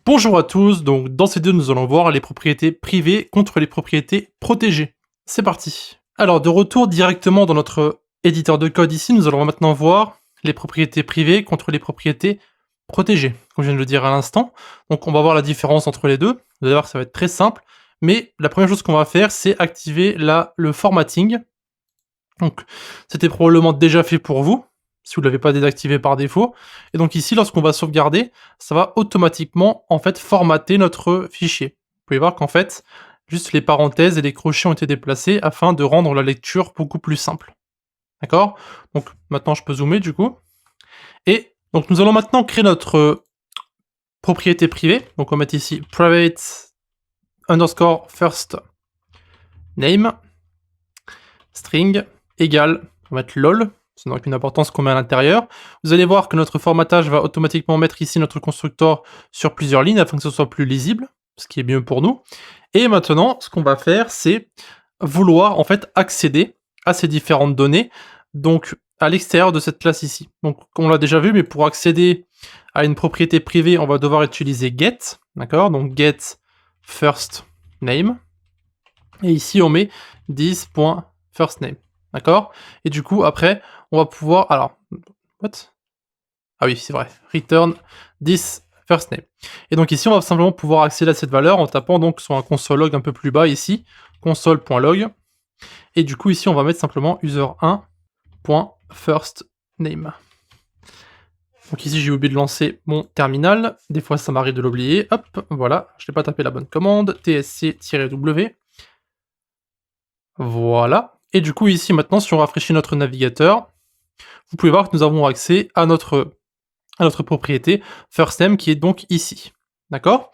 Bonjour à tous, donc dans ces deux nous allons voir les propriétés privées contre les propriétés protégées. C'est parti. Alors de retour directement dans notre éditeur de code ici, nous allons maintenant voir les propriétés privées contre les propriétés protégées, comme je viens de le dire à l'instant. Donc on va voir la différence entre les deux, vous allez voir que ça va être très simple, mais la première chose qu'on va faire c'est activer le formatting. Donc c'était probablement déjà fait pour vous, si vous ne l'avez pas désactivé par défaut. Et donc ici, lorsqu'on va sauvegarder, ça va automatiquement en fait formater notre fichier. Vous pouvez voir qu'en fait, juste les parenthèses et les crochets ont été déplacés afin de rendre la lecture beaucoup plus simple. D'accord? Donc maintenant je peux zoomer du coup. Et donc nous allons maintenant créer notre propriété privée. Donc on va mettre ici private underscore first name string égale, on va mettre lol. C'est donc une importance qu'on met à l'intérieur. Vous allez voir que notre formatage va automatiquement mettre ici notre constructeur sur plusieurs lignes afin que ce soit plus lisible, ce qui est mieux pour nous. Et maintenant, ce qu'on va faire, c'est vouloir en fait accéder à ces différentes données, donc à l'extérieur de cette classe ici. Donc on l'a déjà vu, mais pour accéder à une propriété privée, on va devoir utiliser get, d'accord? Donc get first name. Et ici on met this.firstName. D'accord? Et du coup, après, on va pouvoir... Alors, what? Ah oui, c'est vrai. Return this first name. Et donc ici, on va simplement pouvoir accéder à cette valeur en tapant donc sur un console log un peu plus bas ici, console.log. Et du coup, ici, on va mettre simplement user1.firstName. Donc ici, j'ai oublié de lancer mon terminal. Des fois, ça m'arrive de l'oublier. Hop, voilà. Je n'ai pas tapé la bonne commande. tsc-w. Voilà. Et du coup, ici, maintenant, si on rafraîchit notre navigateur, vous pouvez voir que nous avons accès à notre propriété firstName qui est donc ici. D'accord?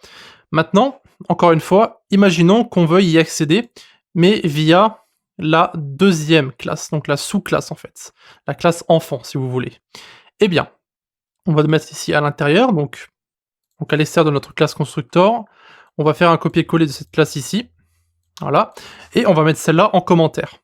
Maintenant, encore une fois, imaginons qu'on veuille y accéder, mais via la deuxième classe, donc la sous-classe en fait, la classe enfant si vous voulez. Eh bien, on va le mettre ici à l'intérieur, donc à l'extérieur de notre classe constructor. On va faire un copier-coller de cette classe ici. Voilà. Et on va mettre celle-là en commentaire.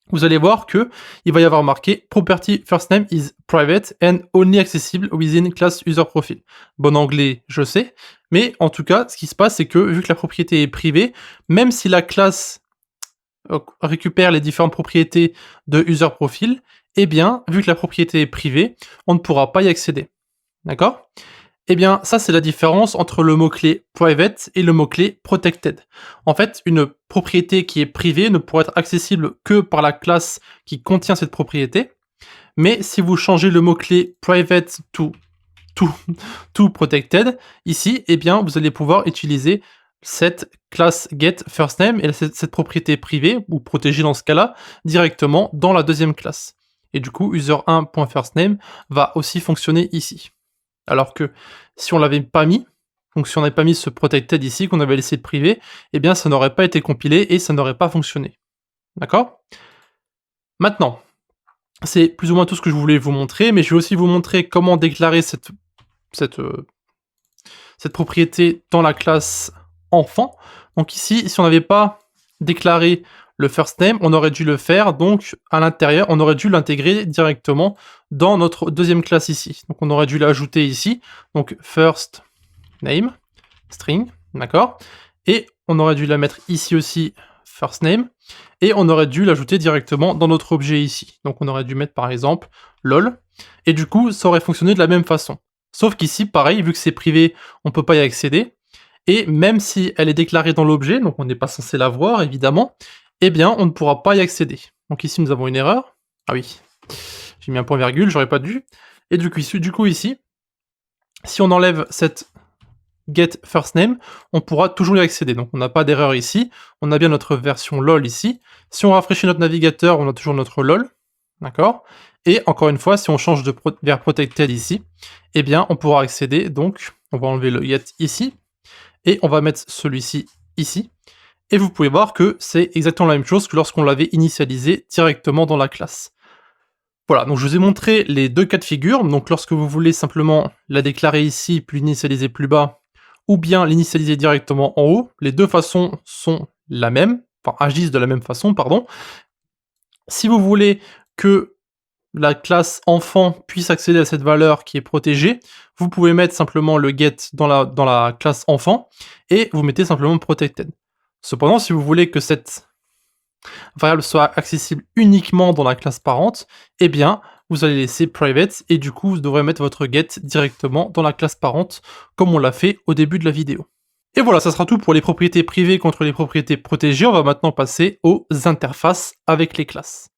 Vous allez voir que il va y avoir marqué property first name is private and only accessible within class user profile. Bon anglais, je sais, mais en tout cas, ce qui se passe, c'est que vu que la propriété est privée, même si la classe récupère les différentes propriétés de user profile, eh bien, vu que la propriété est privée, on ne pourra pas y accéder. D'accord? Eh bien, ça, c'est la différence entre le mot-clé private et le mot-clé protected. En fait, une propriété qui est privée ne pourra être accessible que par la classe qui contient cette propriété. Mais si vous changez le mot-clé private to protected, ici, eh bien, vous allez pouvoir utiliser cette classe getFirstName et cette propriété privée, ou protégée dans ce cas-là, directement dans la deuxième classe. Et du coup, user1.firstName va aussi fonctionner ici. Alors que si on l'avait pas mis, donc si on n'avait pas mis ce protected ici, qu'on avait laissé privé, eh bien ça n'aurait pas été compilé et ça n'aurait pas fonctionné. D'accord? Maintenant, c'est plus ou moins tout ce que je voulais vous montrer, mais je vais aussi vous montrer comment déclarer cette propriété dans la classe enfant. Donc ici, si on n'avait pas déclaré le first name, on aurait dû le faire, donc à l'intérieur, on aurait dû l'intégrer directement dans notre deuxième classe ici. Donc on aurait dû l'ajouter ici, donc first name, string, d'accord? Et on aurait dû la mettre ici aussi, first name, et on aurait dû l'ajouter directement dans notre objet ici. Donc on aurait dû mettre par exemple lol, et du coup ça aurait fonctionné de la même façon. Sauf qu'ici, pareil, vu que c'est privé, on ne peut pas y accéder, et même si elle est déclarée dans l'objet, donc on n'est pas censé la voir évidemment, eh bien, on ne pourra pas y accéder. Donc ici, nous avons une erreur. Ah oui, j'ai mis un point virgule, j'aurais pas dû. Et du coup ici, si on enlève cette getFirstName, on pourra toujours y accéder. Donc on n'a pas d'erreur ici, on a bien notre version lol ici. Si on rafraîchit notre navigateur, on a toujours notre lol, d'accord? Et encore une fois, si on change vers protected ici, eh bien, on pourra accéder. Donc, on va enlever le get ici, et on va mettre celui-ci ici. Et vous pouvez voir que c'est exactement la même chose que lorsqu'on l'avait initialisé directement dans la classe. Voilà, donc je vous ai montré les deux cas de figure. Donc lorsque vous voulez simplement la déclarer ici, puis l'initialiser plus bas, ou bien l'initialiser directement en haut, les deux façons sont la même, enfin agissent de la même façon, pardon. Si vous voulez que la classe enfant puisse accéder à cette valeur qui est protégée, vous pouvez mettre simplement le get dans la classe enfant et vous mettez simplement protected. Cependant, si vous voulez que cette variable soit accessible uniquement dans la classe parente, eh bien, vous allez laisser private et du coup, vous devrez mettre votre get directement dans la classe parente comme on l'a fait au début de la vidéo. Et voilà, ça sera tout pour les propriétés privées contre les propriétés protégées. On va maintenant passer aux interfaces avec les classes.